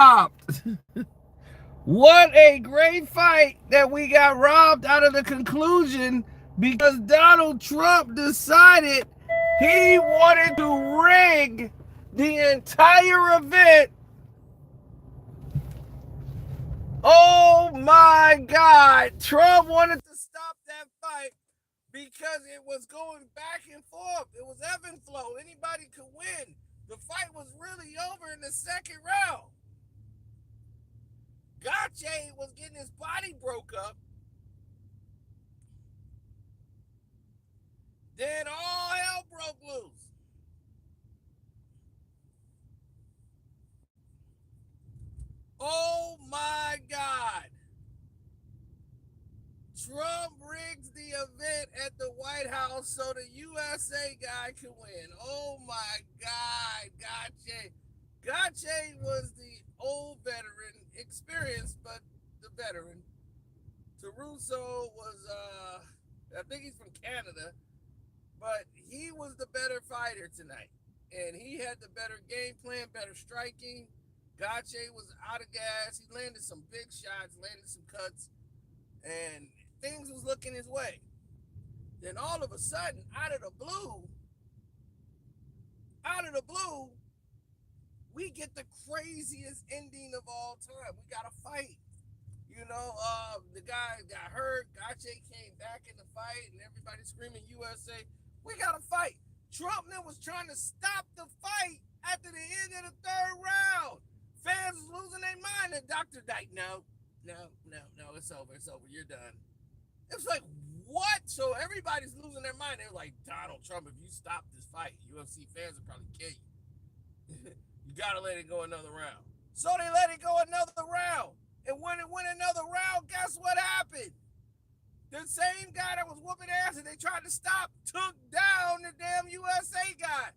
robbed. What a great fight that we got robbed out of the conclusion because Donald Trump decided he wanted to rig the entire event. Oh my God. Trump wanted to stop that fight because it was going back and forth. It was ebb and flow. Anybody could win. The fight was really over in the second round. Gotche was getting his body broke up. Then all hell broke loose. Oh my God. Trump rigs the event at the White House so the USA guy can win. Oh my God. Gotche was the old veteran, experienced, but the veteran. Caruso was, I think he's from Canada, but he was the better fighter tonight. And he had the better game plan, better striking. Gotche was out of gas. He landed some big shots, landed some cuts, and things was looking his way. Then all of a sudden, out of the blue, we get the craziest ending of all time. We got a fight. The guy got hurt. Gotche came back in the fight, and everybody screaming USA. We got a fight. Trump then was trying to stop the fight after the end of the third round. Fans was losing their mind, and Dr. Dyke, no, it's over, you're done. It was like, what? So everybody's losing their mind. They're like, Donald Trump, if you stop this fight, UFC fans will probably kill you. You gotta let it go another round. So they let it go another round. And when it went another round, guess what happened? The same guy that was whooping ass and they tried to stop took down the damn USA guy.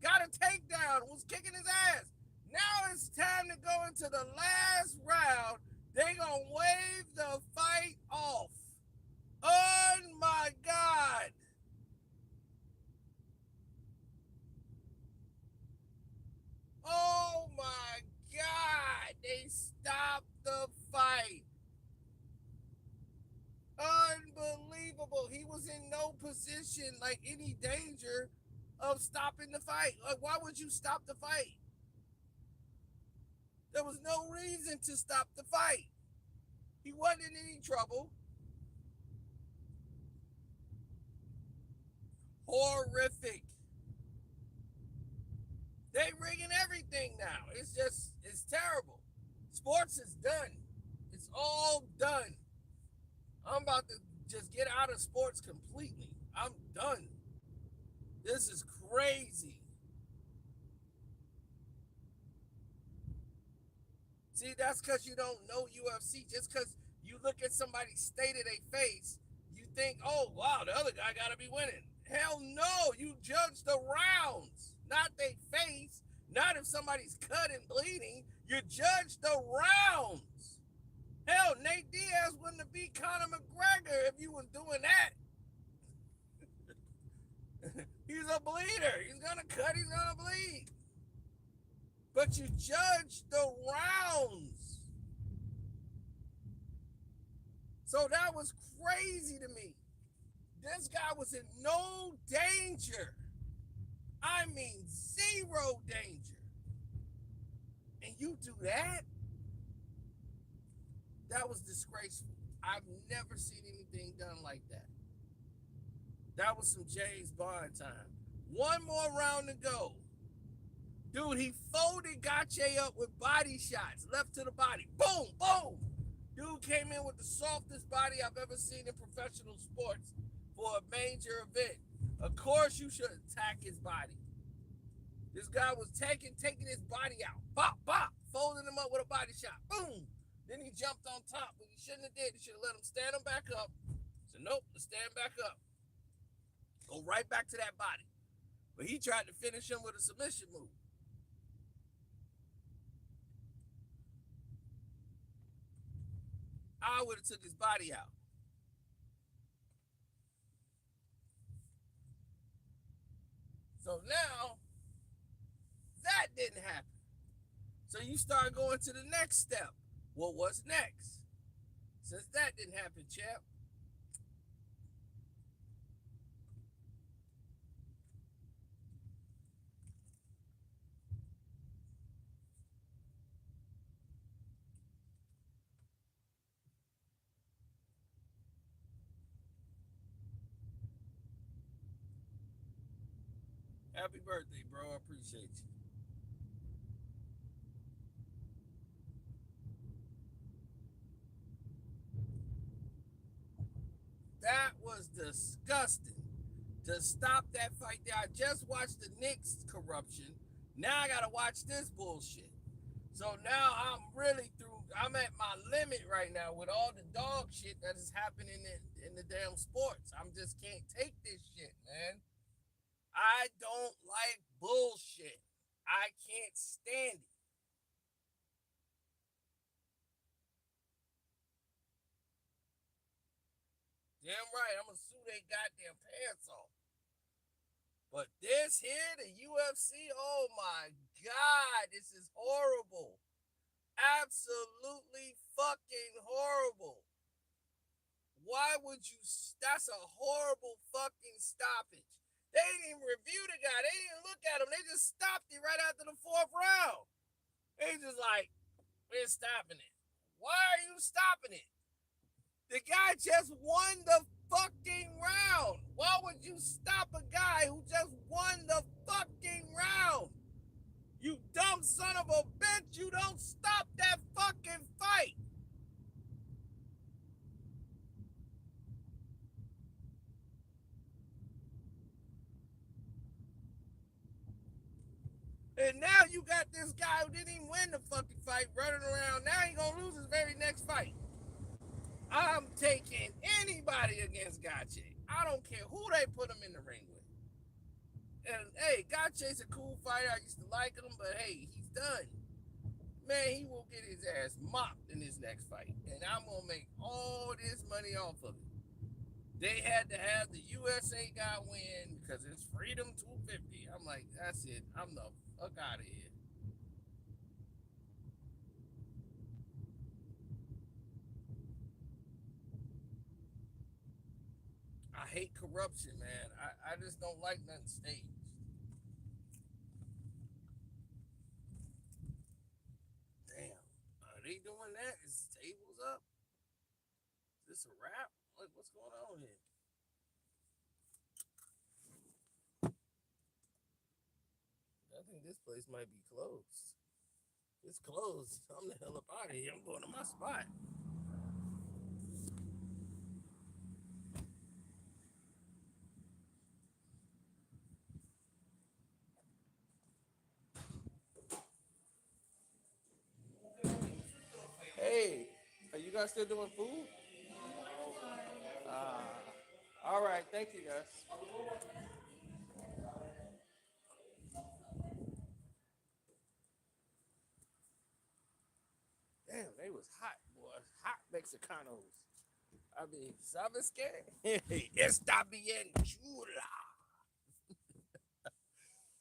Got a takedown, was kicking his ass. Now it's time to go into the last round. They gonna wave the fight off. Oh my God. Oh my God. They stopped the fight. Unbelievable. He was in no position, like any danger of stopping the fight. Like, why would you stop the fight? There was no reason to stop the fight. He wasn't in any trouble. Horrific. They rigging everything now. It's terrible. Sports is done. It's all done. I'm about to just get out of sports completely. I'm done. This is crazy. See, that's because you don't know UFC. Just because you look at somebody's state of their face, you think, oh, wow, the other guy got to be winning. Hell no. You judge the rounds, not their face. Not if somebody's cut and bleeding. You judge the rounds. Hell, Nate Diaz wouldn't have beat Conor McGregor if you was doing that. He's a bleeder. He's going to cut. He's going to bleed. But you judge the rounds. So that was crazy to me. This guy was in no danger. I mean, zero danger. And you do that? That was disgraceful. I've never seen anything done like that. That was some James Bond time. One more round to go. Dude, he folded Gotche up with body shots, left to the body. Boom, boom. Dude came in with the softest body I've ever seen in professional sports for a major event. Of course you should attack his body. This guy was taking his body out. Bop, bop, folding him up with a body shot. Boom. Then he jumped on top, but he shouldn't have did. He should have let him stand him back up. So nope, stand back up. Go right back to that body. But he tried to finish him with a submission move. I would have took his body out. So now, that didn't happen. So you start going to the next step. Well, what's next? Since that didn't happen, champ. Happy birthday, bro. I appreciate you. That was disgusting. To stop that fight there. I just watched the Knicks corruption. Now I gotta watch this bullshit. So now I'm really through. I'm at my limit right now with all the dog shit that is happening in the damn sports. I'm just can't take this shit, man. I don't like bullshit. I can't stand it. Damn right, I'm gonna sue they goddamn pants off. But this here, the UFC, oh my God, this is horrible. Absolutely fucking horrible. Why would you? That's a horrible fucking stoppage. They didn't even review the guy. They didn't look at him. They just stopped it right after the fourth round. They just like, we're stopping it. Why are you stopping it? The guy just won the fucking round. Why would you stop a guy who just won the fucking round? You dumb son of a bitch. You don't stop that fucking fight. And now you got this guy who didn't even win the fucking fight running around. Now he gonna lose his very next fight. I'm taking anybody against Gache. I don't care who they put him in the ring with. And hey, Gache's a cool fighter. I used to like him, but hey, he's done. Man, he will get his ass mopped in his next fight. And I'm gonna make all this money off of it. They had to have the USA guy win because it's Freedom 250. I'm like, that's it. I'm the fuck out of here. I hate corruption, man. I just don't like nothing staged. Damn. Are they doing that? Is the tables up? Is this a wrap? What's going on here? I think this place might be closed. It's closed. I'm the hell up out of here. I'm going to my spot. Hey, are you guys still doing food? All right. Thank you, guys. Damn, they was hot, boy. Hot Mexicanos. I mean, ¿sabes qué? Está bien chula.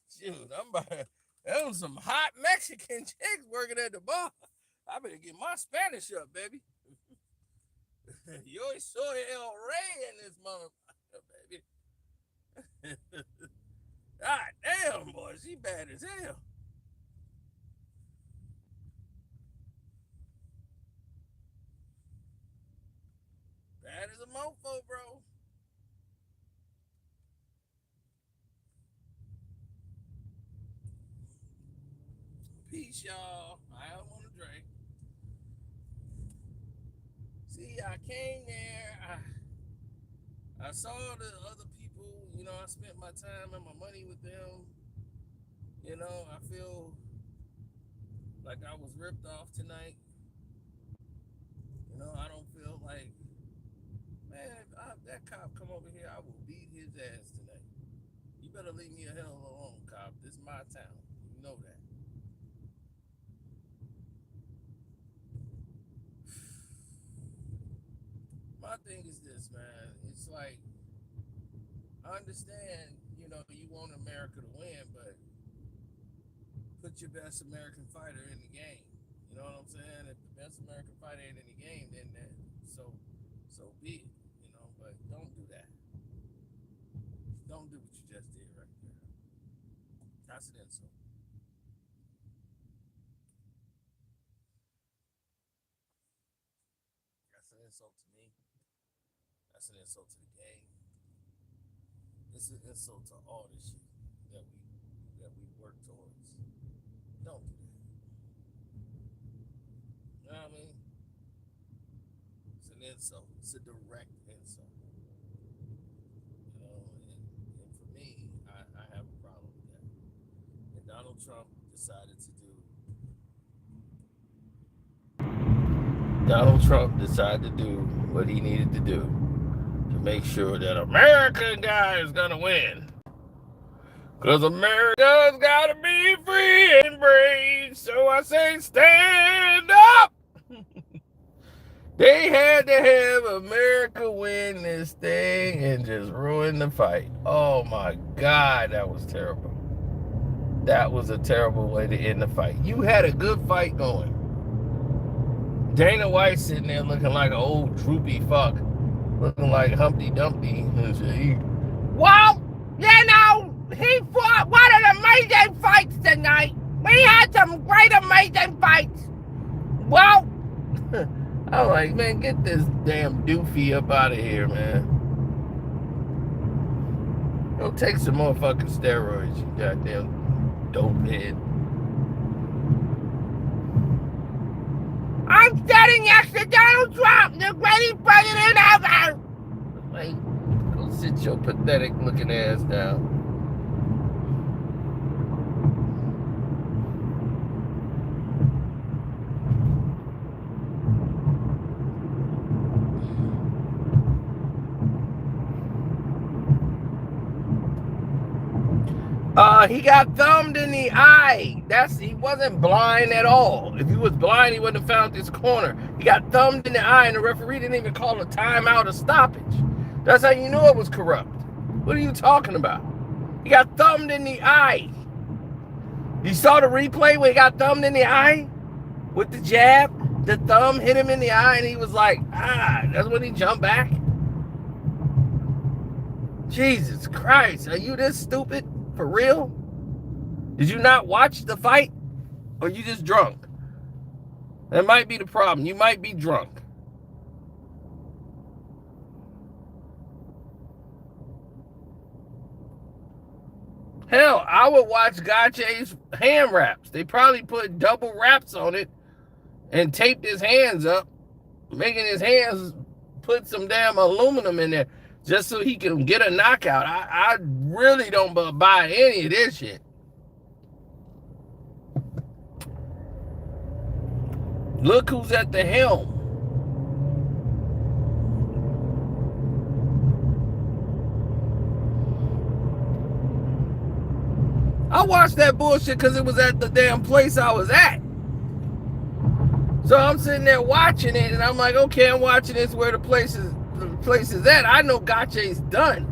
Shoot, I'm about there was some hot Mexican chicks working at the bar. I better get my Spanish up, baby. Yo soy el rey in this motherfucker, baby. God damn, boy, she bad as hell. Bad as a mofo, bro. Peace, y'all. I don't want to drink. See, I came there. I saw the other people. You know, I spent my time and my money with them. You know, I feel like I was ripped off tonight. You know, I don't feel like, man, if that cop come over here, I will beat his ass tonight. You better leave me a hell alone, cop. This is my town. You know that. My thing is this, man. It's like, I understand, you know, you want America to win, but put your best American fighter in the game. You know what I'm saying? If the best American fighter ain't in the game, then so be it. You know, but don't do that. Don't do what you just did right there. That's an insult. That's an insult to me. That's an insult to the game. It's an insult to all this shit that we work towards. Don't do that. You know what I mean? It's an insult. It's a direct insult. You know, and for me, I have a problem with that. And Donald Trump decided to do. Donald Trump decided to do what he needed to do to make sure that American guy is gonna win. Because America's gotta be free and brave. So I say stand up. They had to have America win this thing and just ruin the fight. Oh my God, that was terrible. That was a terrible way to end the fight. You had a good fight going. Dana White sitting there looking like an old droopy fuck. Looking like Humpty Dumpty. Well, you know, he fought one of the amazing fights tonight. We had some great amazing fights. Well, I'm like, man, get this damn doofy up out of here, man. Go take some more fucking steroids, you goddamn dope head. I'm standing next to Donald Trump, the greatest president ever. Wait, go sit your pathetic looking ass down. He got thumbed in the eye. He wasn't blind at all. If he was blind, he wouldn't have found this corner. He got thumbed in the eye, and the referee didn't even call a timeout or stoppage. That's how you knew it was corrupt. What are you talking about? He got thumbed in the eye. You saw the replay where he got thumbed in the eye with the jab? The thumb hit him in the eye, and he was like, that's when he jumped back? Jesus Christ, are you this stupid? For real? Did you not watch the fight? Or you just drunk? That might be the problem. You might be drunk. Hell, I would watch Gache's hand wraps. They probably put double wraps on it and taped his hands up, making his hands put some damn aluminum in there just so he can get a knockout. I really don't buy any of this shit. Look who's at the helm. I watched that bullshit because it was at the damn place I was at. So I'm sitting there watching it, and I'm like, okay, I'm watching this where the place is at. I know Gache's done.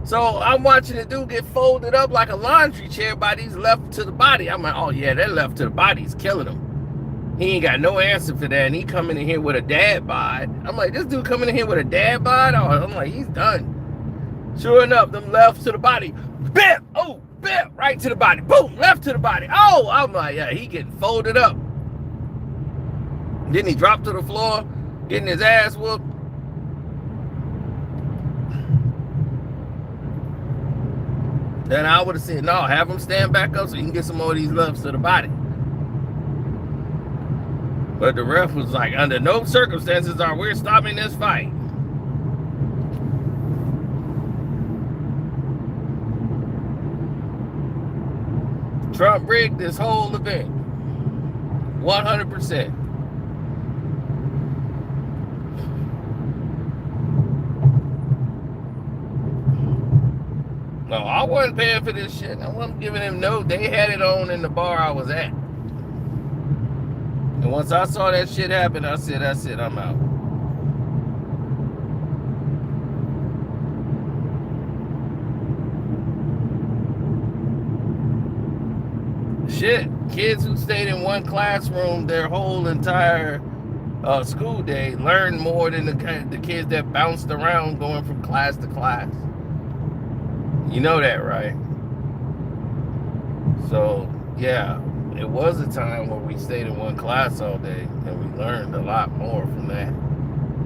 So I'm watching the dude get folded up like a laundry chair by these left to the body. I'm like, oh yeah, that left to the body's killing him. He ain't got no answer for that, and he coming in here with a dad bod. I'm like, this dude coming in here with a dad bod? Oh, I'm like, he's done. Sure enough, them left to the body. Bip! Oh, bip! Right to the body. Boom! Left to the body. Oh! I'm like, yeah, he getting folded up. Then he dropped to the floor, getting his ass whooped. Then I would have said, no, have him stand back up so you can get some more of these lefts to the body. But the ref was like, under no circumstances are we stopping this fight. Trump rigged this whole event. 100%. No, I wasn't paying for this shit. I wasn't giving him no. They had it on in the bar I was at. And once I saw that shit happen, I said, that's it, I'm out. Shit, kids who stayed in one classroom their whole entire school day learned more than the kids that bounced around going from class to class. You know that, right? So, yeah, it was a time where we stayed in one class all day and we learned a lot more from that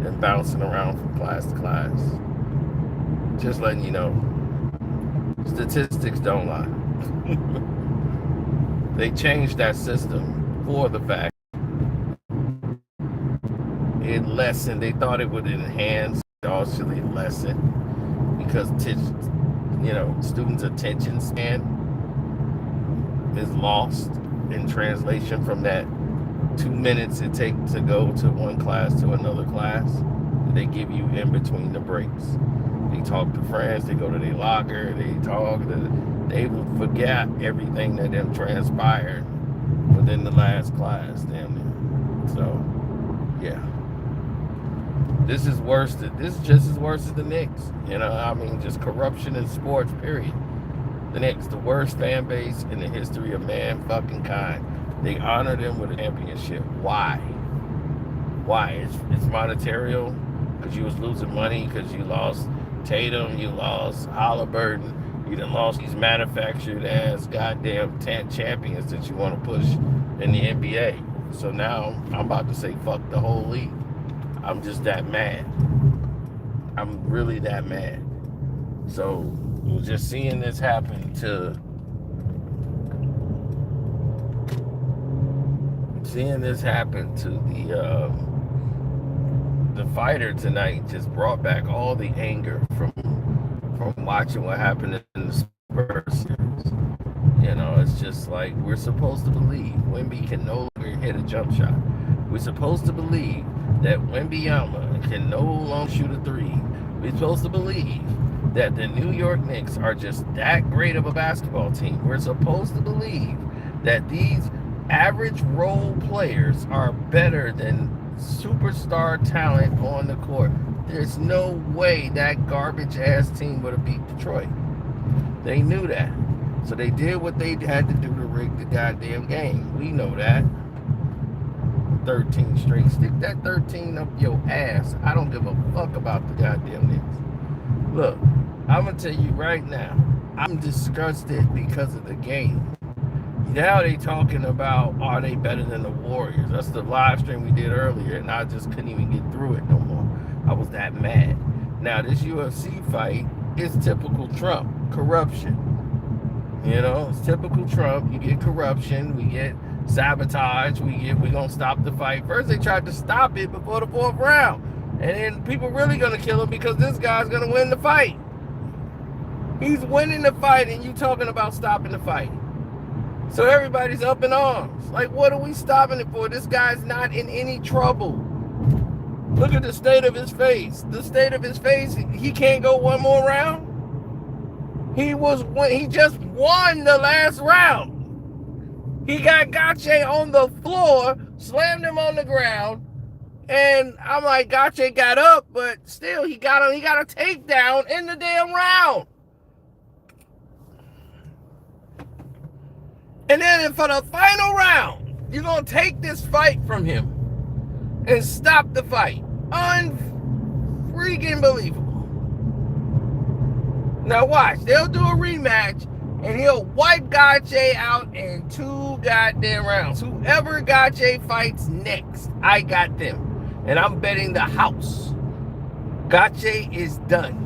than bouncing around from class to class. Just letting you know, statistics don't lie. They changed that system for the fact it lessened. They thought it would enhance, actually lessen, because students' attention span is lost in translation from that 2 minutes it takes to go to one class to another class. They give you in between the breaks. They talk to friends, they go to their locker, they talk, they will forget everything that them transpired within the last class, damn near. So, yeah. This is just as worse as the Knicks. Just corruption in sports, period. The Knicks, the worst fan base in the history of man fucking kind. They honor them with a championship. Why? Why? It's monetarial, because you was losing money, because you lost Tatum, you lost Halliburton, you done lost these manufactured ass goddamn champions that you want to push in the NBA. So now I'm about to say fuck the whole league. I'm just that mad. I'm really that mad. So just seeing this happen to the fighter tonight just brought back all the anger from watching what happened in the Spurs series. It's just like, we're supposed to believe Wemby can no longer hit a jump shot. We're supposed to believe that Wembanyama can no longer shoot a three. We're supposed to believe that the New York Knicks are just that great of a basketball team. We're supposed to believe that these average role players are better than superstar talent on the court. There's no way that garbage ass team would have beat Detroit. They knew that. So they did what they had to do to rig the goddamn game. We know that. 13 straight. Stick that 13 up your ass. I don't give a fuck about the goddamn Knicks. Look, I'm going to tell you right now, I'm disgusted because of the game. Now they talking about, are they better than the Warriors? That's the live stream we did earlier, and I just couldn't even get through it no more. I was that mad. Now this UFC fight is typical Trump. Corruption. It's typical Trump. You get corruption, we get sabotage, we gonna stop the fight. First they tried to stop it before the 4th round. And then people really gonna kill him because this guy's gonna win the fight. He's winning the fight and you talking about stopping the fight. So everybody's up in arms. Like, what are we stopping it for? This guy's not in any trouble. Look at the state of his face. The state of his face, he can't go one more round. He just won the last round. He got Gache on the floor, slammed him on the ground, and I'm like, Gache got up, but still he got a takedown in the damn round. And then for the final round, you're going to take this fight from him and stop the fight. Unfreaking believable. Now watch, they'll do a rematch and he'll wipe Gache out in 2 goddamn rounds. Whoever Gache fights next, I got them. And I'm betting the house. Gache is done.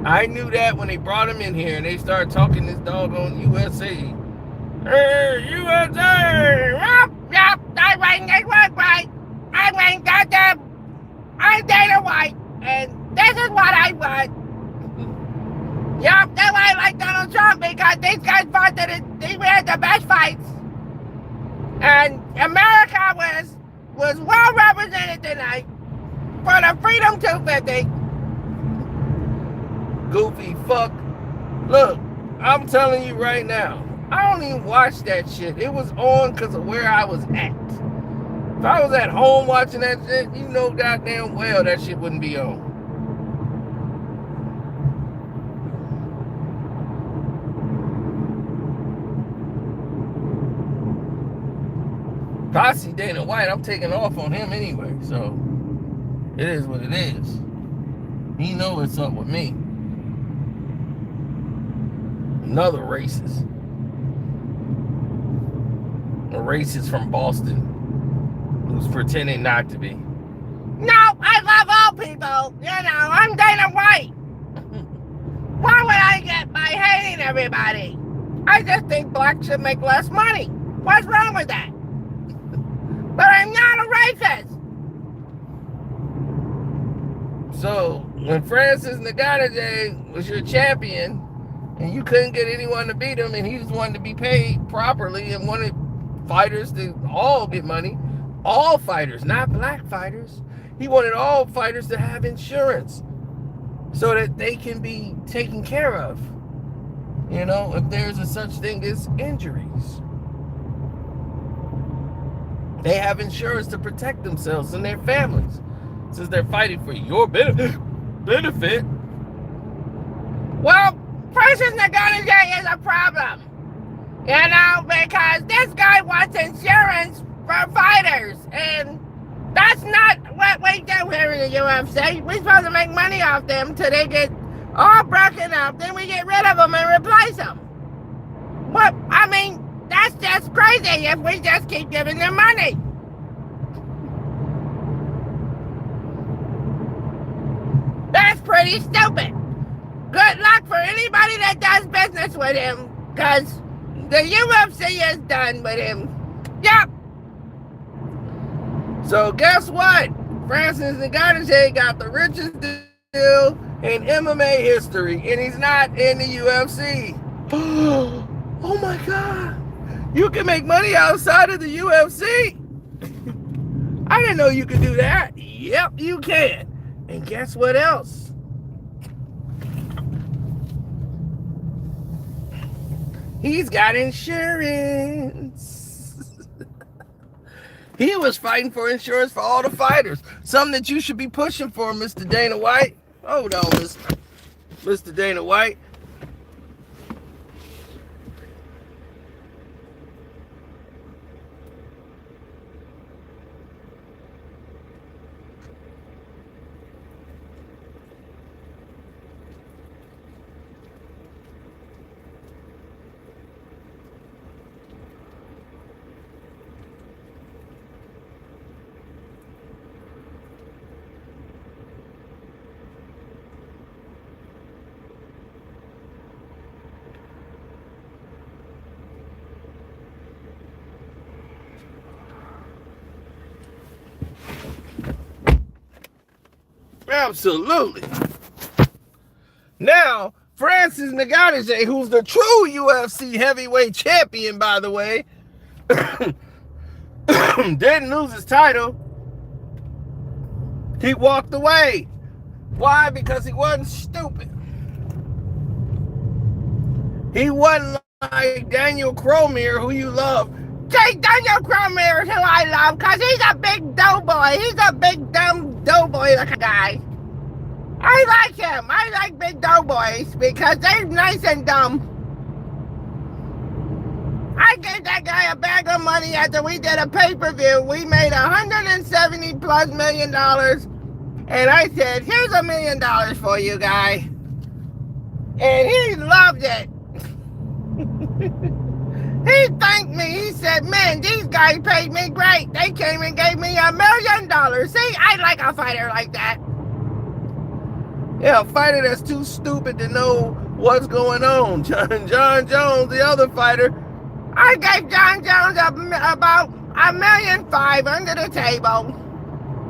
I knew that when they brought him in here and they started talking this doggone USA. Hey, USA! Yep, I right. I ain't goddamn. I'm Dana White, and this is what I want. Yup, that's why I like Donald Trump, because these guys fought that they had the best fights. And America was well represented tonight for the Freedom 250. Goofy fuck. Look, I'm telling you right now, I don't even watch that shit. It was on because of where I was at. If I was at home watching that shit, you know goddamn well that shit wouldn't be on. I see Dana White, I'm taking off on him anyway, so it is what it is. He knows what's up with me. Another racist. A racist from Boston who's pretending not to be. No, I love all people. You know, I'm Dana White. Why would I get by hating everybody? I just think blacks should make less money. What's wrong with that? But I'm not a racist. So, when Francis Ngannou was your champion, and you couldn't get anyone to beat him, and he just wanted to be paid properly and wanted fighters to all get money, all fighters, not black fighters. He wanted all fighters to have insurance so that they can be taken care of, you know, if there's a such thing as injuries. They have insurance to protect themselves and their families, since they're fighting for your benefit. Well, Francis Ngannou is a problem, you know, because this guy wants insurance for fighters, and that's not what we do here in the UFC. We're supposed to make money off them till they get all broken up, then we get rid of them and replace them. What? I mean, that's just crazy if we just keep giving them money. That's pretty stupid. Good luck for anybody that does business with him, because the UFC is done with him. Yep. So guess what? Francis Ngannou got the richest deal in MMA history, and he's not in the UFC. Oh my God. You can make money outside of the UFC? I didn't know you could do that. Yep, you can. And guess what else? He's got insurance. He was fighting for insurance for all the fighters. Something that you should be pushing for, Mr. Dana White. Hold on, Mr. Dana White. Absolutely. Now, Francis Ngannou, who's the true UFC heavyweight champion, by the way, didn't lose his title. He walked away. Why? Because he wasn't stupid. He wasn't like Daniel Cormier, who you love. Daniel Cormier is who I love, because he's a big doughboy. He's a big dumb doughboy like a guy. I like him. I like big doughboys because they're nice and dumb. I gave that guy a bag of money after we did a pay-per-view. We made $170+ million. And I said, here's $1 million for you, guy. And he loved it. He thanked me. He said, man, these guys paid me great. They came and gave me $1 million. See, I like a fighter like that. Yeah, a fighter that's too stupid to know what's going on. John Jones, the other fighter, I gave John Jones about $1.5 million under the table.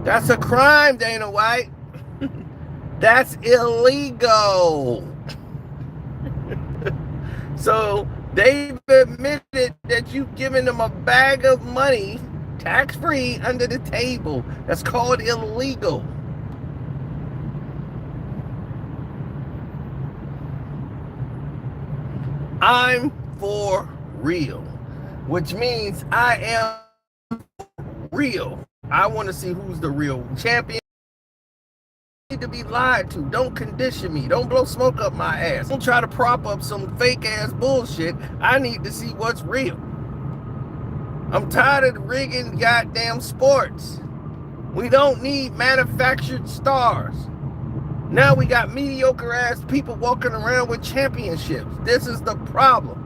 That's a crime, Dana White. That's illegal. So they've admitted that you've given them a bag of money, tax-free, under the table. That's called illegal. I'm for real, which means I am real. I want to see who's the real champion. I need to be lied to. Don't condition me. Don't blow smoke up my ass. Don't try to prop up some fake ass bullshit. I need to see what's real. I'm tired of rigging goddamn sports. We don't need manufactured stars. Now we got mediocre ass people walking around with championships. This is the problem.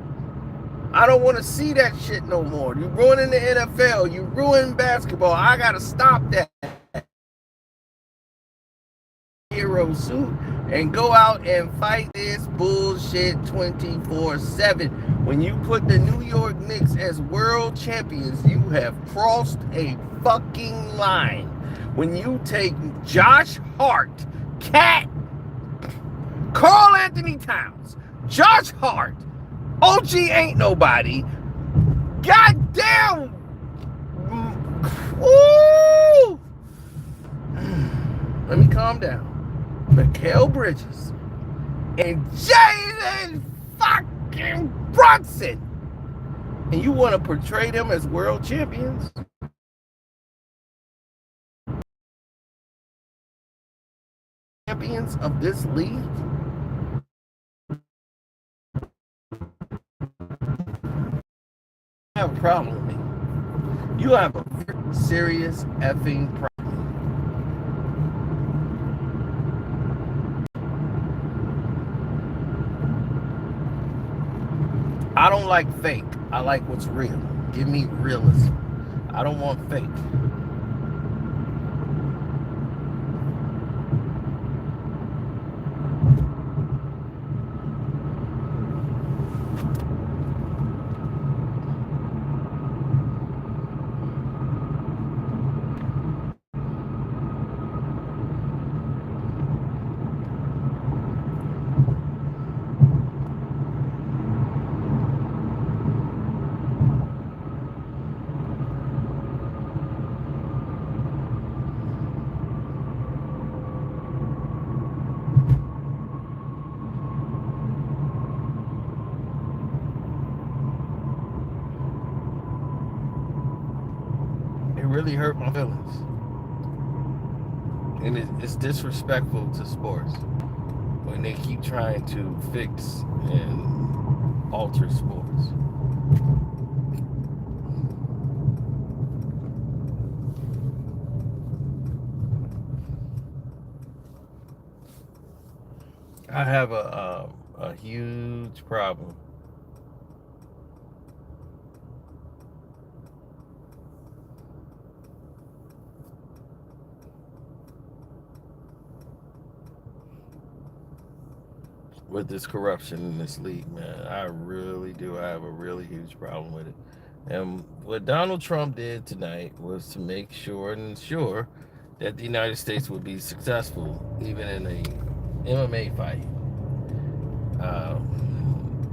I don't want to see that shit no more. You ruining the NFL. You ruining basketball. I gotta stop that hero suit and go out and fight this bullshit 24/7. When you put the New York Knicks as world champions, you have crossed a fucking line. When you take Josh Hart, Cat, Karl Anthony Towns, Josh Hart, OG ain't nobody, goddamn, woo! Let me calm down. Mikal Bridges and Jalen fucking Brunson, and you want to portray them as world champions? Champions of this league? You have a problem with me. You have a very serious effing problem. I don't like fake. I like what's real. Give me realism. I don't want fake. Really hurt my feelings, and it's disrespectful to sports when they keep trying to fix and alter sports. I have a huge problem with this corruption in this league, man. I really do. I have a really huge problem with it. And what Donald Trump did tonight was to make sure and ensure that the United States would be successful, even in a MMA fight.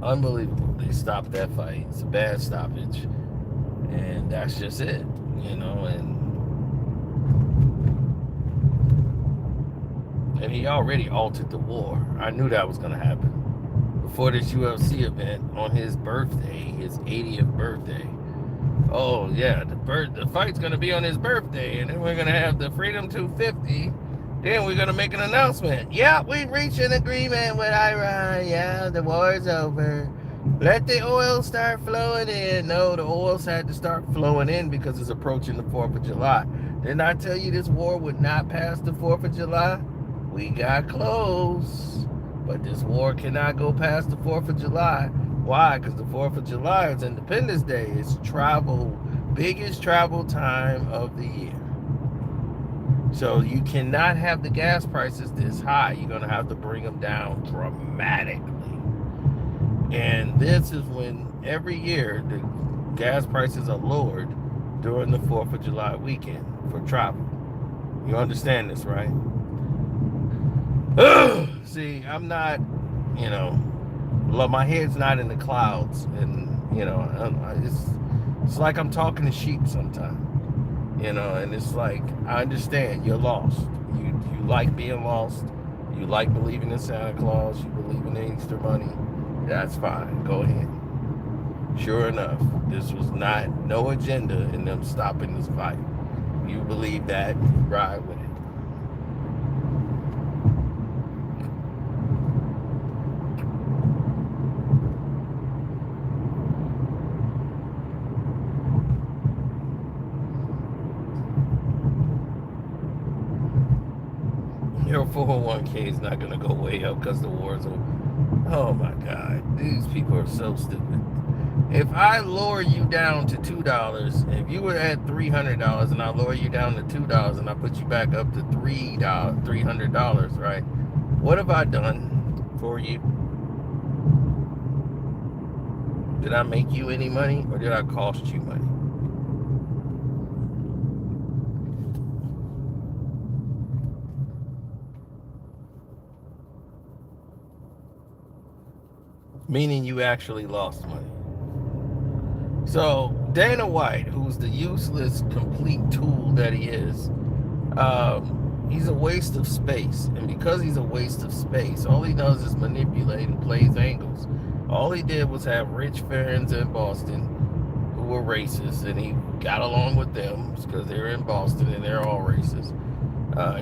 Unbelievable. They stopped that fight. It's a bad stoppage. And that's just it, you know, and he already altered the war. I knew that was going to happen. Before this UFC event on his birthday, his 80th birthday. Oh, yeah, the fight's going to be on his birthday, and then we're going to have the Freedom 250. Then we're going to make an announcement. Yeah, we reached an agreement with Iran. Yeah, the war's over. Let the oil start flowing in. No, the oils had to start flowing in because it's approaching the 4th of July. Didn't I tell you this war would not pass the 4th of July? We got close. But this war cannot go past the 4th of July. Why? Because the 4th of July is Independence Day. It's biggest travel time of the year. So you cannot have the gas prices this high. You're going to have to bring them down dramatically. And this is when every year the gas prices are lowered during the 4th of July weekend for travel. You understand this, right? See, I'm not, my head's not in the clouds. And, it's like I'm talking to sheep sometimes. And it's like, I understand you're lost. You like being lost. You like believing in Santa Claus. You believe in the Easter Bunny. That's fine. Go ahead. Sure enough, this was no agenda in them stopping this fight. You believe that, you ride with it. Your 401k is not going to go way up because the war's over. Oh my God. These people are so stupid. If I lower you down to $2, if you were at $300 and I lower you down to $2 and I put you back up to $300, right? What have I done for you? Did I make you any money or did I cost you money? Meaning you actually lost money. So Dana White, who's the useless, complete tool that he is, he's a waste of space. And because he's a waste of space, all he does is manipulate and plays angles. All he did was have rich friends in Boston who were racist, and he got along with them because they're in Boston and they're all racist.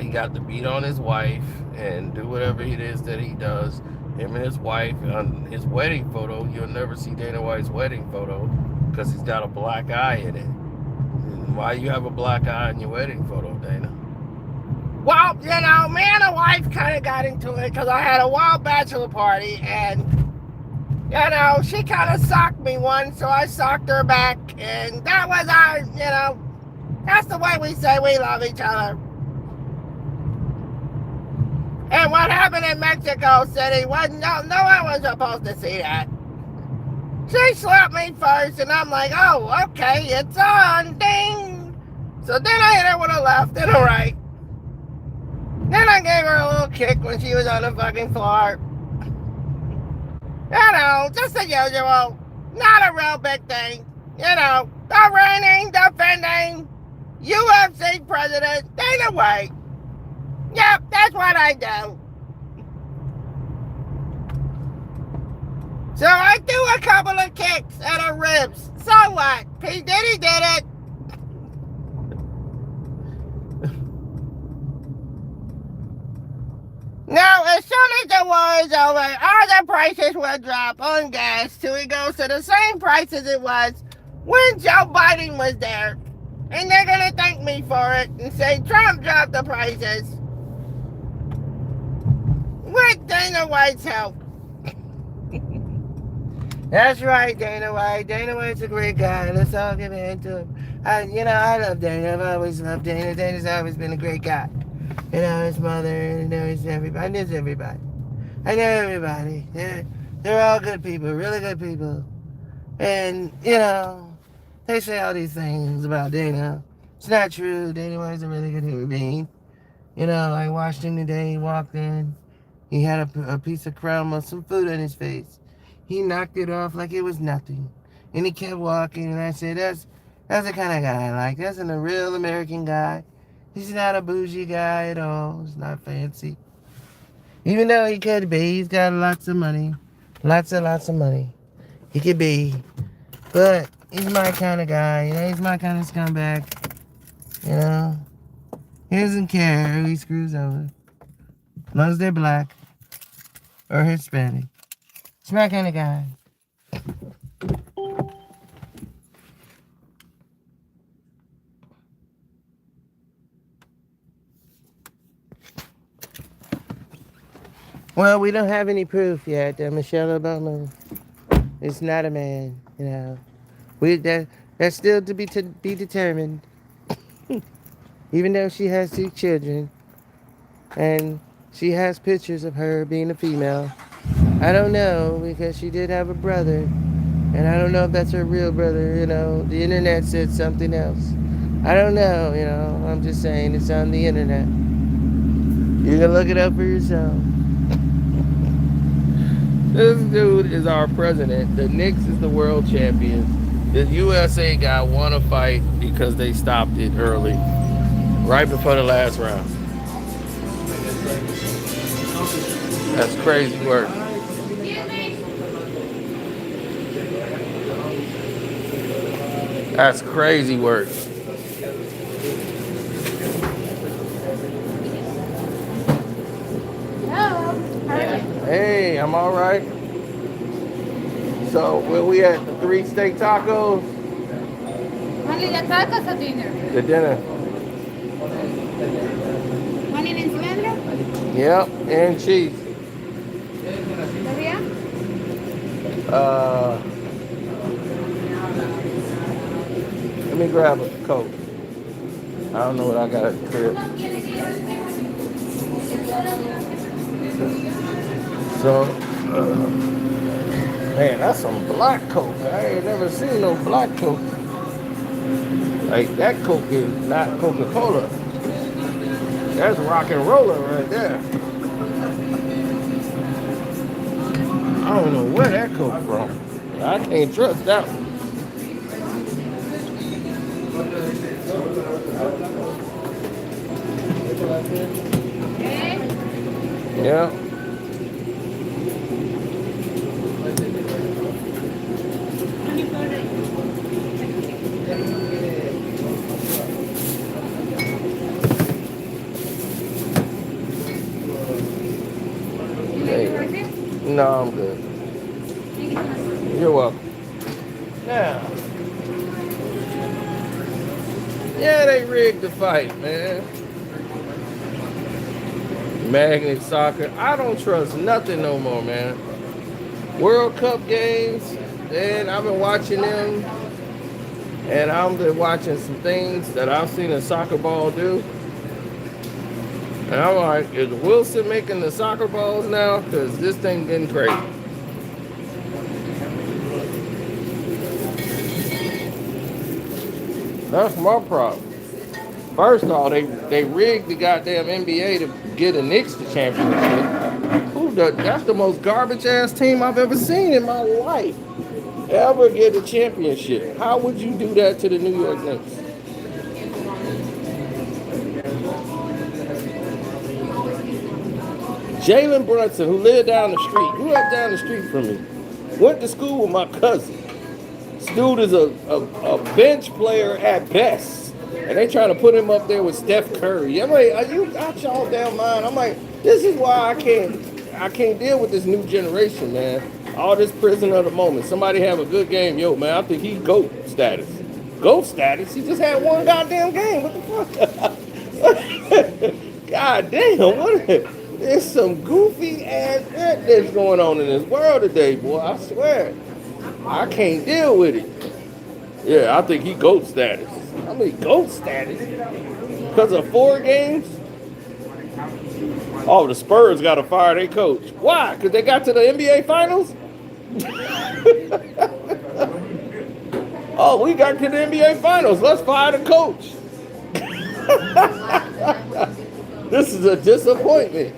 He got to beat on his wife and do whatever it is that he does. Him and his wife, on his wedding photo, you'll never see Dana White's wedding photo because he's got a black eye in it. And why you have a black eye in your wedding photo, Dana? Well, you know, me and the wife kind of got into it because I had a wild bachelor party and, you know, she kind of socked me once, so I socked her back. And that was our, you know, that's the way we say we love each other. And what happened in Mexico City was no one was supposed to see that. She slapped me first, and I'm like, oh, okay, it's on, ding. So then I hit her with a left and a right. Then I gave her a little kick when she was on the fucking floor. You know, just the usual. Not a real big thing. You know, the reigning, defending UFC president, Dana White. Yep, that's what I do. So I do a couple of kicks at her ribs. So what? P. Diddy did it. Now, as soon as the war is over, all the prices will drop on gas till it goes to the same price as it was when Joe Biden was there. And they're going to thank me for it and say Trump dropped the prices. With Dana White's help. That's right, Dana White. Dana White's a great guy. Let's all give a hand to him. I love Dana. I've always loved Dana. Dana's always been a great guy. You know, his mother, you know, everybody. I know everybody. I know everybody. They're all good people, really good people. And, you know, they say all these things about Dana. It's not true. Dana White's a really good human being. You know, I watched him today. He walked in. He had a piece of crumb of some food on his face. He knocked it off like it was nothing. And he kept walking, and I said, that's the kind of guy I like. That's a real American guy. He's not a bougie guy at all. He's not fancy. Even though he could be. He's got lots of money. Lots of money. He could be. But he's my kind of guy. You know, he's my kind of scumbag. You know? He doesn't care who he screws over. As long as they're black or Hispanic. He's my kind of guy. Well, we don't have any proof yet that Michelle Obama is not a man, you know. That's still to be determined. Even though she has 2 children and she has pictures of her being a female. I don't know, because she did have a brother, and I don't know if that's her real brother, you know. The internet said something else. I don't know, you know. I'm just saying it's on the internet. You can look it up for yourself. This dude is our president. The Knicks is the world champion. The USA guy won a fight because they stopped it early, right before the last round. That's crazy work. That's crazy work. Hey, I'm all right. So, where we at? The 3 steak tacos? Only the tacos or dinner? The dinner. Only tienen en cilantro? Yep, and cheese. ¿Todavía? Let me grab a Coke. I don't know what I got at the crib. So, man, that's some black Coke. I ain't never seen no black Coke. Like, that Coke is not Coca-Cola. That's rock and roller right there. I don't know where that Coke from. I can't trust that one. Yeah. No, I'm good. You're welcome. Now, yeah, they rigged the fight, man. Magnet soccer. I don't trust nothing no more, man. World Cup games, and I've been watching them, and I've been watching some things that I've seen a soccer ball do. And I'm like, is Wilson making the soccer balls now? Because this thing getting crazy. That's my problem. First of all, they rigged the goddamn NBA to get a Knicks the championship. That's the most garbage ass team I've ever seen in my life. Ever get a championship. How would you do that to the New York Knicks? Jalen Brunson, who lived down the street, grew up down the street from me, went to school with my cousin. This dude is a bench player at best. And they trying to put him up there with Steph Curry. I'm like, are you out y'all damn mind? I'm like, this is why I can't deal with this new generation, man. All this prison of the moment. Somebody have a good game. Yo, man, I think he's GOAT status. GOAT status? He just had one goddamn game. What the fuck? God damn, what? There's some goofy ass shit that's going on in this world today, boy. I swear. I can't deal with it. Yeah, I think he GOAT status. I mean, GOAT status? Because of 4 games? Oh, the Spurs got to fire their coach. Why? Because they got to the NBA Finals? Oh, we got to the NBA Finals. Let's fire the coach. This is a disappointment.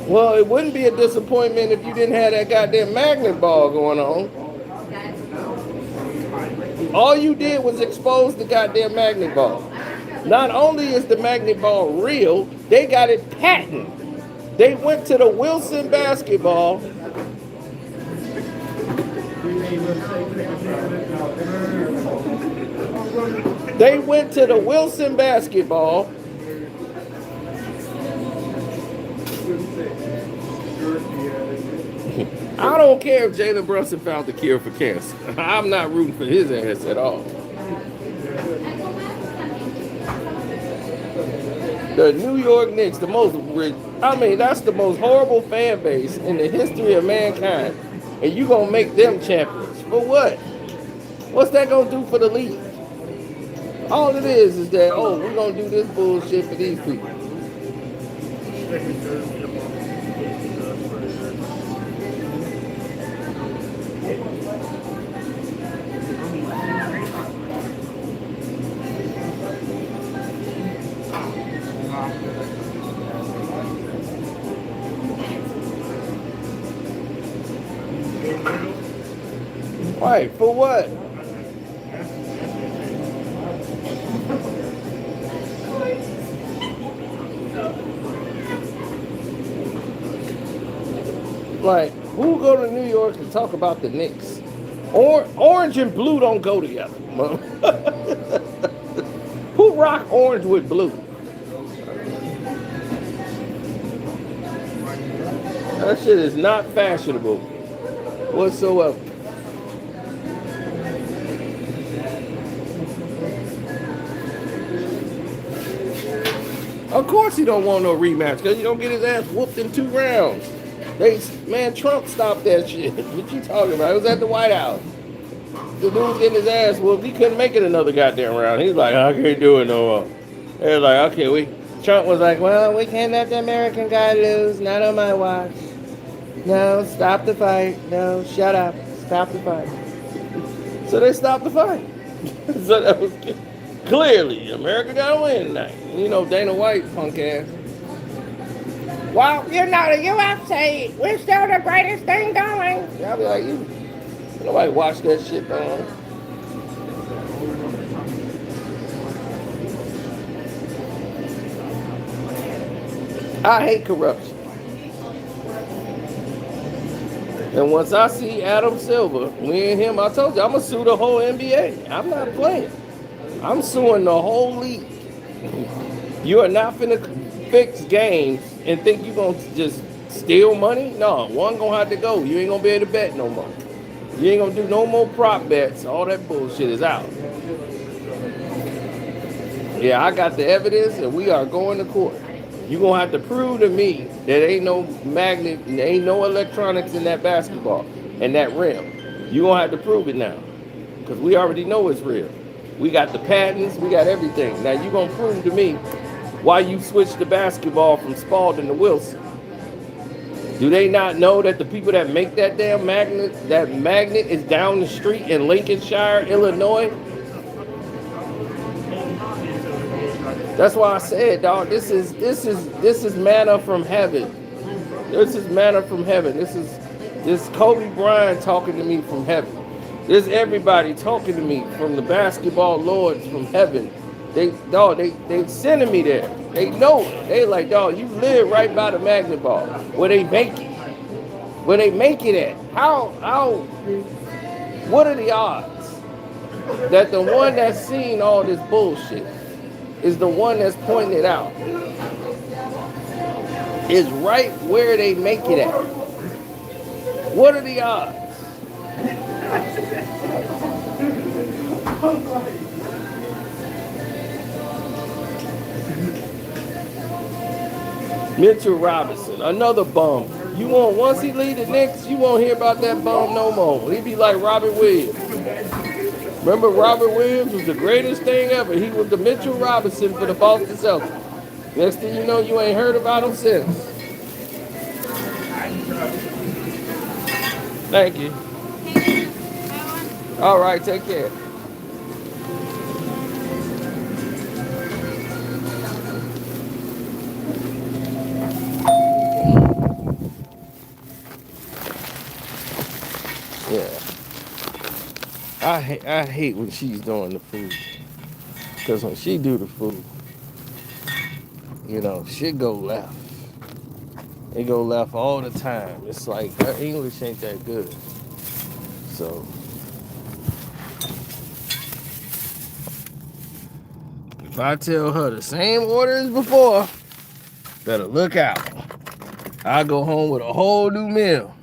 Well, it wouldn't be a disappointment if you didn't have that goddamn magnet ball going on. All you did was expose the goddamn magnet ball. Not only is the magnet ball real, they got it patented. They went to the Wilson basketball. They went to the Wilson basketball. I don't care if Jalen Brunson found the cure for cancer. I'm not rooting for his ass at all. The New York Knicks, that's the most horrible fan base in the history of mankind. And you gonna make them champions. For what? What's that gonna do for the league? All it is that, oh, we're gonna do this bullshit for these people. Right, for what? Like, who go to New York and talk about the Knicks? Orange and blue don't go together. Who rock orange with blue? That shit is not fashionable whatsoever. Of course he don't want no rematch because he don't get his ass whooped in 2 rounds. Man, Trump stopped that shit. What you talking about? It was at the White House. The dude getting his ass whooped. He couldn't make it another goddamn round. He's like, I can't do it no more. They're like, okay, Trump was like, well, we can't let the American guy lose. Not on my watch. No, stop the fight. No, shut up. Stop the fight. So they stopped the fight. So that was clearly America got to win tonight. You know, Dana White, punk ass. Well, you know, the UFC, we're still the greatest thing going. I'll be like, nobody watch that shit, man. I hate corruption. And once I see Adam Silver, me and him, I told you, I'm going to sue the whole NBA. I'm not playing. I'm suing the whole league. You are not finna fix games and think you're going to just steal money. No, one going to have to go. You ain't going to be able to bet no more. You ain't going to do no more prop bets. All that bullshit is out. Yeah, I got the evidence and we are going to court. You're going to have to prove to me that ain't no magnet, ain't no electronics in that basketball and that rim. You're going to have to prove it now because we already know it's real. We got the patents, we got everything. Now you're going to prove to me why you switched the basketball from Spalding to Wilson. Do they not know that the people that make that damn magnet is down the street in Lincolnshire, Illinois? That's why I said, dog, this is manna from heaven. This is manna from heaven. This Kobe Bryant talking to me from heaven. There's everybody talking to me from the basketball lords from heaven. They sending me there. They know it. They like, dog, you live right by the magnet ball where they make it. Where they make it at. What are the odds that the one that's seen all this bullshit is the one that's pointing it out? Is right where they make it at. What are the odds? Mitchell Robinson, another bum. You won't, once he leave the Knicks, you won't hear about that bum no more. He be like Robert Williams. Remember Robert Williams was the greatest thing ever. He was the Mitchell Robinson for the Boston Celtics. Next thing you know, you ain't heard about him since. Thank you. All right, take care. Yeah. I hate when she's doing the food. Because when she do the food, you know, shit go left. It go left all the time. It's like her English ain't that good. So if I tell her the same order as before, better look out. I go home with a whole new meal.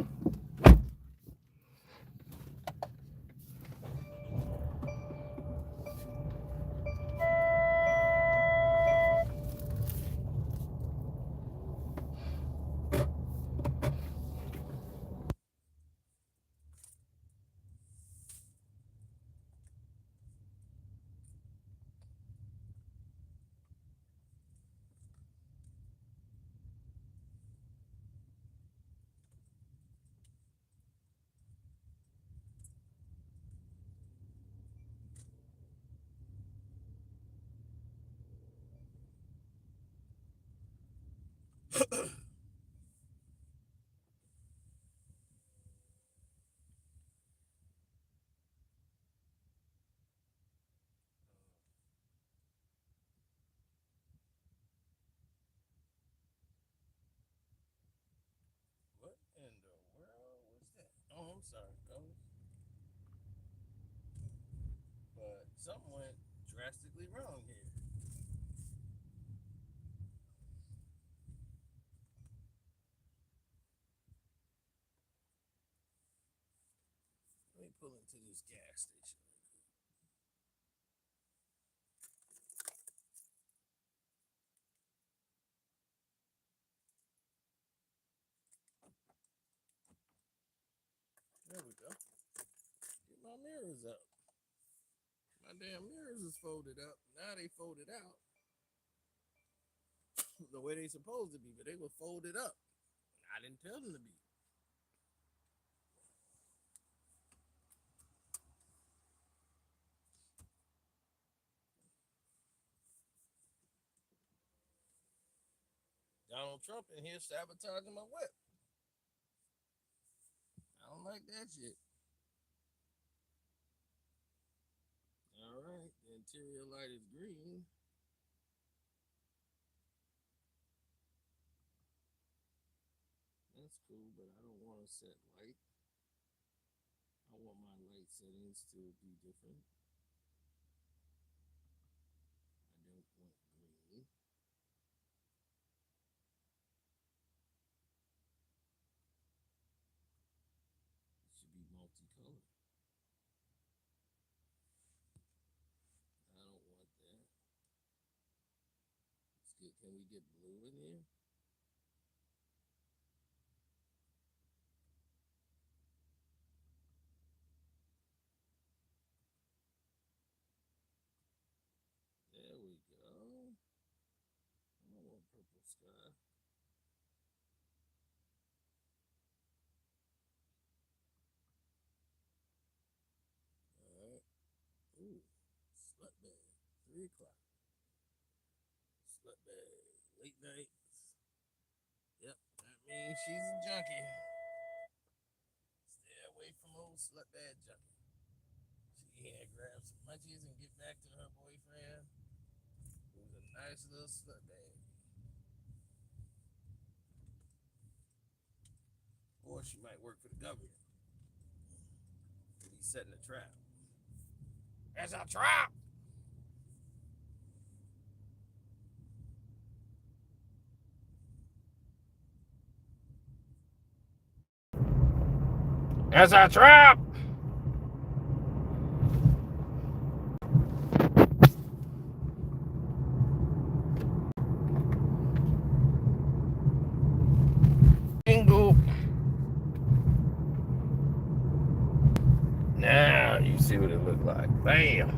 What in the world was that? Oh, I'm sorry, fellas. But something went drastically wrong here. Let me pull into this gas station. mirrors up. My damn mirrors is folded up. Now they folded out the way they supposed to be, but they were folded up. I didn't tell them to be. Donald Trump in here sabotaging my whip. I don't like that shit. All right, the interior light is green. That's cool, but I don't want to set light. I want my light settings to be different. I don't want green. It should be multicolored. I don't want that. Can we get blue in here? There we go. I don't want purple sky. Alright. Ooh, slut bag. 3 o'clock. Slut bag. Late nights. Yep, that means she's a junkie. Stay away from old slut bag junkie. She had to grab some munchies and get back to her boyfriend, who's a nice little slut bag. Or she might work for the government. He's setting a trap. That's a trap! That's a trap! Bingo. Now you see what it look like. Bam!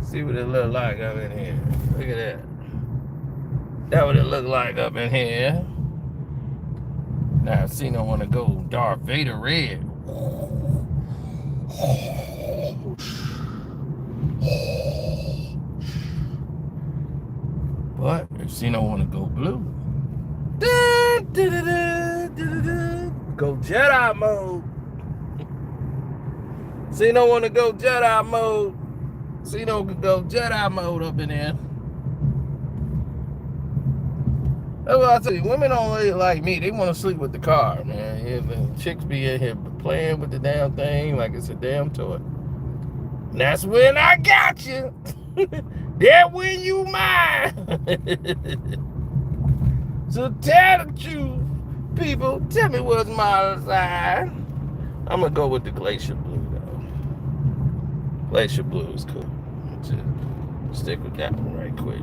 See what it look like up in here. Look at that. That what it look like up in here. Now see, I want to go Darth Vader red. But if Cena want to go blue, go Jedi mode. Cena want to go Jedi mode. Cena could go Jedi mode up in there. That's what I tell you. Women don't like me. They want to sleep with the car, man. Yeah, the chicks be in here playing with the damn thing like it's a damn toy. And that's when I got you. That when you mine. So tell the truth, people. Tell me what's my side. I'm gonna go with the glacier blue though. Glacier blue is cool. Just stick with that one right quick.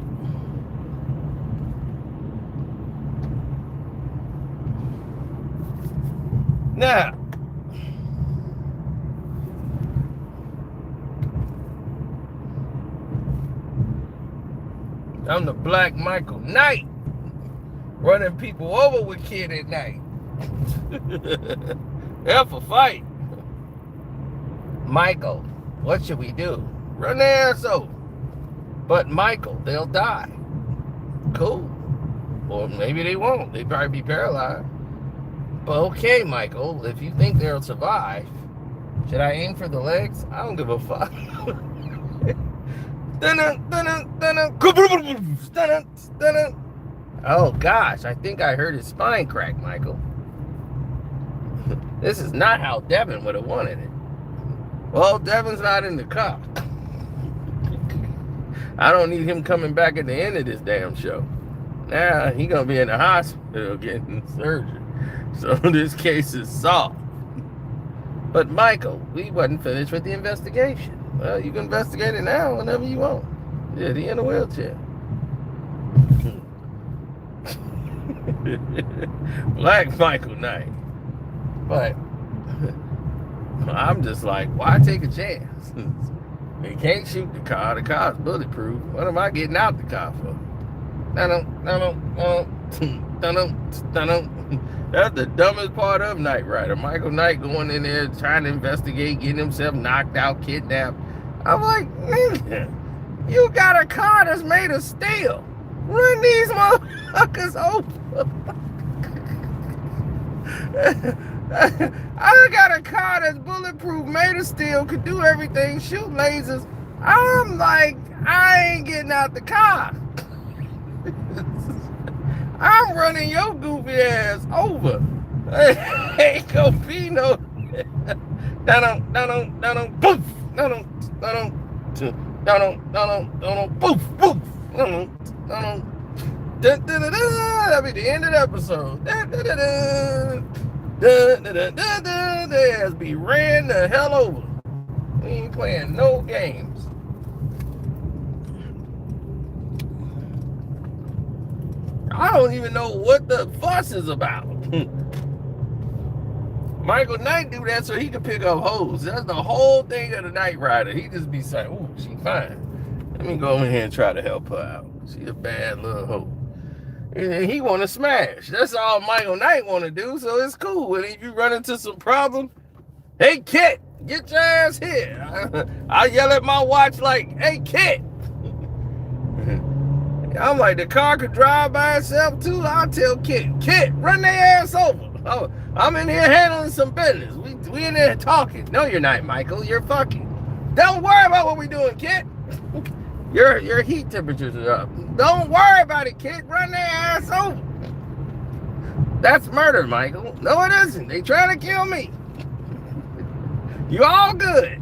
Now, I'm the Black Michael Knight, running people over with Kid at night. F a fight. Michael, what should we do? Run their ass over. But Michael, they'll die. Cool. Or maybe they won't. They probably be paralyzed. But okay, Michael, if you think they'll survive, should I aim for the legs? I don't give a fuck. Oh gosh, I think I heard his spine crack, Michael. This is not how Devin would have wanted it. Well, Devin's not in the car. I don't need him coming back at the end of this damn show. Now he gonna be in the hospital getting surgery. So this case is solved. But Michael, we wasn't finished with the investigation. Well, you can investigate it now whenever you want. Yeah, he in a wheelchair. Black Michael Knight. But I'm just like, why take a chance? They can't shoot the car. The car's bulletproof. What am I getting out the car for? That's the dumbest part of Knight Rider. Michael Knight going in there trying to investigate, getting himself knocked out, kidnapped. I'm like, nigga, you got a car that's made of steel. Run these motherfuckers over. I got a car that's bulletproof, made of steel, could do everything, shoot lasers. I'm like, I ain't getting out the car. I'm running your goofy ass over. Ain't gonna be no. Poof. Poof. Poof. That'll be the end of the episode. They has be ran the hell over. We ain't playing no games. I don't even know what the fuss is about. Michael Knight do that so he can pick up hoes. That's the whole thing of the Knight Rider. He just be saying, "Ooh, she fine. Let me go in here and try to help her out. She a bad little hoe." And he want to smash. That's all Michael Knight want to do, so it's cool. And if you run into some problem, hey, Kit, get your ass here. I yell at my watch like, "Hey, Kit." I'm like, the car could drive by itself too. I'll tell Kit, run their ass over. Oh, I'm in here handling some business. We in there talking. No, you're not, Michael. You're fucking. Don't worry about what we're doing, Kit. Your heat temperatures are up. Don't worry about it, Kit. Run their ass over. That's murder, Michael. No, it isn't. They trying to kill me. You all good.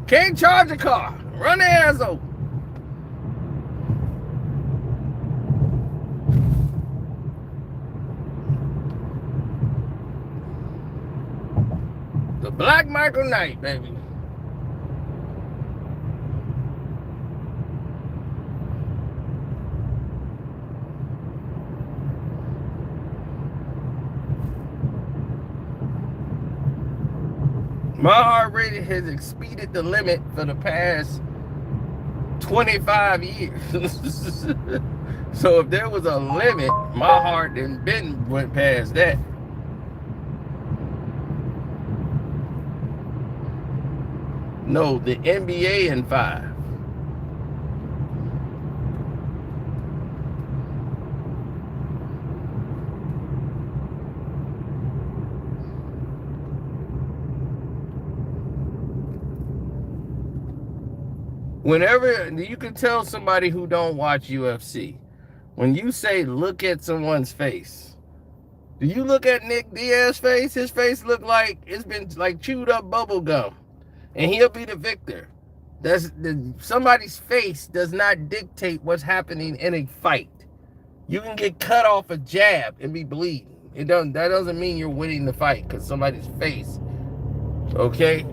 Can't charge a car. Run their ass over. The Black Michael Knight, baby. My heart rate has exceeded the limit for the past 25 years. So if there was a limit, my heart didn't went past that. No, the NBA in 5. Whenever you can tell somebody who don't watch UFC, when you say look at someone's face, do you look at Nick Diaz's face? His face look like it's been like chewed up bubble gum, and he'll be the victor. Somebody's face does not dictate what's happening in a fight. You can get cut off a jab and be bleeding. That doesn't mean you're winning the fight because somebody's face. Okay.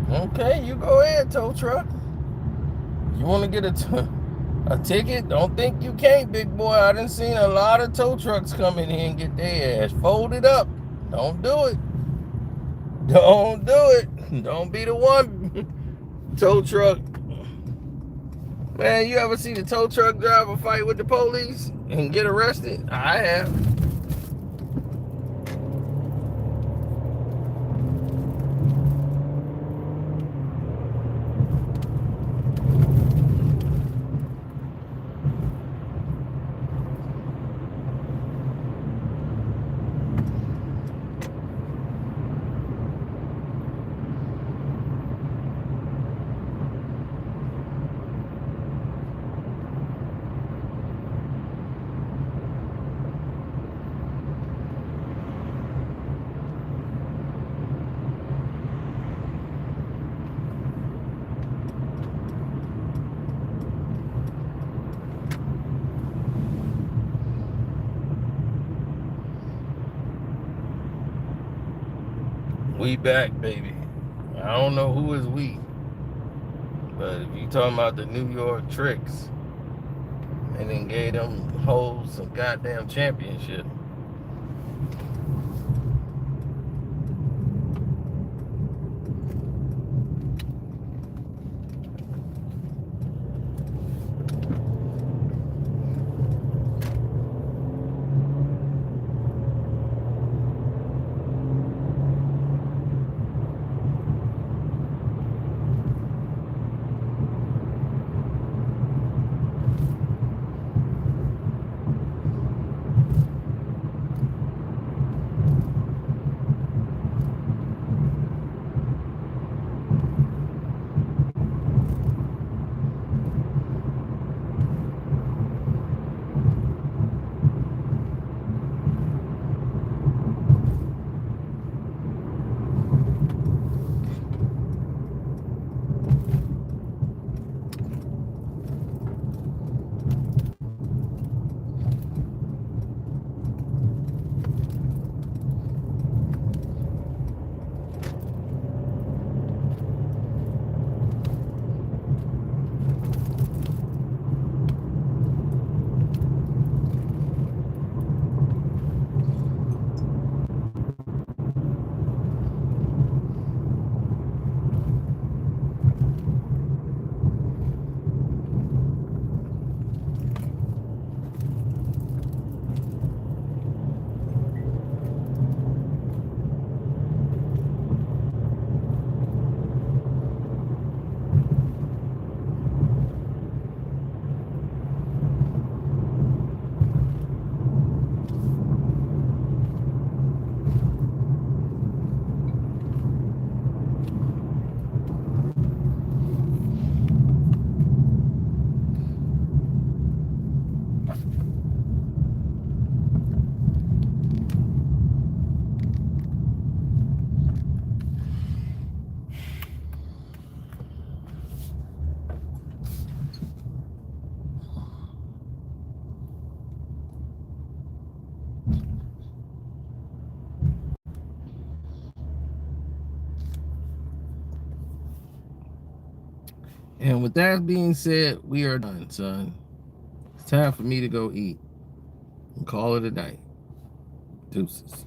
Okay, you go ahead, tow truck. You want to get a ticket? Don't think you can't, big boy. I done seen a lot of tow trucks come in here and get their ass folded up. Don't do it. Don't do it. Don't be the one, tow truck. Man, you ever seen a tow truck driver fight with the police and get arrested? I have. We back, baby. I don't know who is we, but if you talking about the New York Tricks, they then gave them hoes some goddamn championship. And with that being said, we are done, son. It's time for me to go eat and call it a night. Deuces.